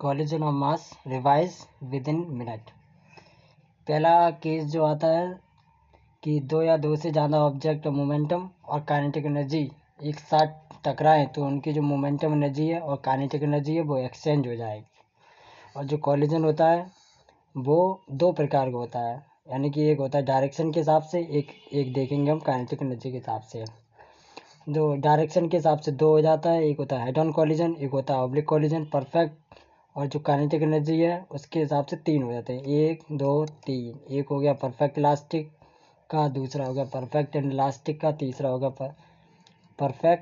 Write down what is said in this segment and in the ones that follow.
Collision of mass revise with in minute. पहला case जो आता है कि दो या दो से ज़्यादा ऑब्जेक्ट मोमेंटम और काइनेटिक एनर्जी एक साथ टकराएं तो उनकी जो मोमेंटम एनर्जी है और काइनेटिक एनर्जी है वो एक्सचेंज हो जाएगी। और जो कॉलिजन होता है वो दो प्रकार का होता है, यानी कि एक होता है डायरेक्शन के हिसाब से, एक देखेंगे हम काइनेटिक एनर्जी के हिसाब से। जो डायरेक्शन के हिसाब से दो हो जाता है, एक होता है हेड ऑन कॉलिजन, एक होता है ऑब्लिक कॉलिजन परफेक्ट। और जो काइनेटिक एनर्जी है उसके हिसाब से तीन हो जाते हैं, 1 2 3। एक हो गया परफेक्ट इलास्टिक का, दूसरा हो गया परफेक्ट इन इलास्टिक का, तीसरा हो गया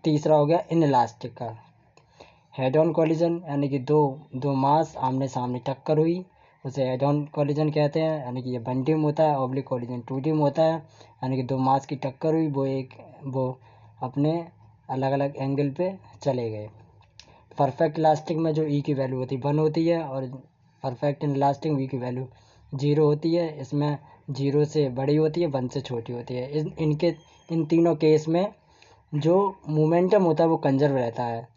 तीसरा हो गया इन इलास्टिक का। हेड ऑन कॉलिजन यानी कि दो मास आमने सामने टक्कर हुई, उसे हेड ऑन कॉलिजन कहते हैं, यानी कि ये वन डिम होता है। ऑब्लिक कॉलिजन टू डिम होता है, यानी कि दो मास की टक्कर हुई, वो अपने अलग अलग एंगल पे चले गए। परफेक्ट इलास्टिक में जो ई की वैल्यू होती है 1 होती है, और परफेक्ट इन इलास्टिक में ई की वैल्यू 0 होती है। इसमें 0 से बड़ी होती है, 1 से छोटी होती है। इन तीनों केस में जो मोमेंटम होता है वो कंजर्व रहता है।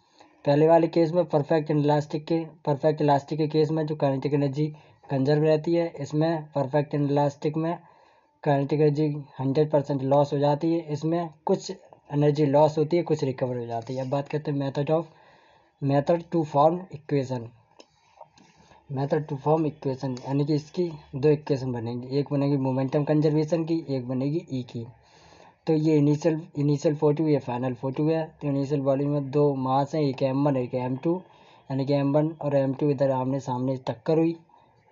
पहले वाले केस में परफेक्ट इलास्टिक के केस में जो काइनेटिक एनर्जी कंजर्व रहती है, इसमें परफेक्ट इन इलास्टिक में काइनेटिक एनर्जी 100% लॉस हो जाती है। इसमें कुछ एनर्जी लॉस होती है, कुछ रिकवर हो जाती है। अब बात करते हैं मेथड टू फॉर्म इक्वेशन, यानी कि इसकी दो इक्वेशन बनेंगी, एक बनेगी मोमेंटम कंजर्वेशन की, एक बनेगी ई की। तो ये इनिशियल फोटो, ये फाइनल फोटो है। तो इनिशियल बॉडी में दो मास हैं, एक m1 एक m2, यानी कि m1 और m2 इधर आमने सामने टक्कर हुई,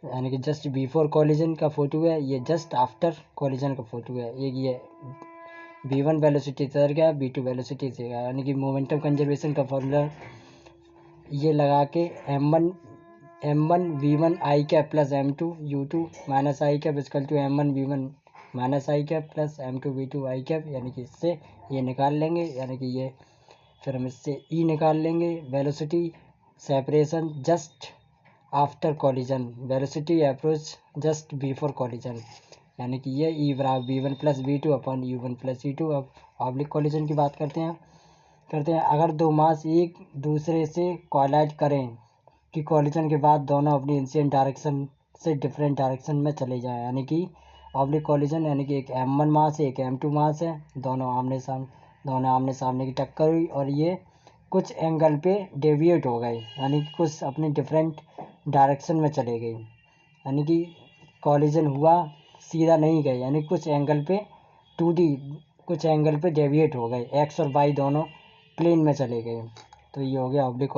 यानी कि जस्ट बिफोर कॉलिजन का फोटो है। ये जस्ट आफ्टर कॉलिजन का फोटो है। एक ये v1 वेलोसिटी इधर गया, v2 वेलोसिटी से गया, यानी कि मोमेंटम कंजर्वेशन का फॉर्मूला ये लगा के m1 v1 i cap plus m2 u2 minus i cap equal to m1 v1 minus i cap plus m2 v2 i cap, यानी कि इससे ये निकाल लेंगे, यानी कि ये फिर हम इससे ई निकाल लेंगे। Velocity separation just after collision, velocity approach just before collision, यानी कि ये ई बराबर v1 plus v2 upon u1 plus u2। अब ऑब्लिक कॉलिजन की बात करते हैं। अगर दो मास एक दूसरे से कोलाइड करें कि कॉलिजन के बाद दोनों अपनी इंसिडेंट डायरेक्शन से डिफरेंट डायरेक्शन में चले जाएं, यानी कि ऑब्लिक कॉलिजन, यानी कि एक m1 मास है एक m2 मास है, दोनों आमने सामने की टक्कर हुई और ये कुछ एंगल पे डेविएट हो गए, यानी कि कुछ अपने डिफरेंट डायरेक्शन में चले गए, यानी कि कॉलिजन हुआ सीधा नहीं गए, यानी कुछ एंगल पे 2D कुछ एंगल पे डेविएट हो गए, एक्स और वाई दोनों प्लेन में चले गए। तो ये हो गया ऑब्लिक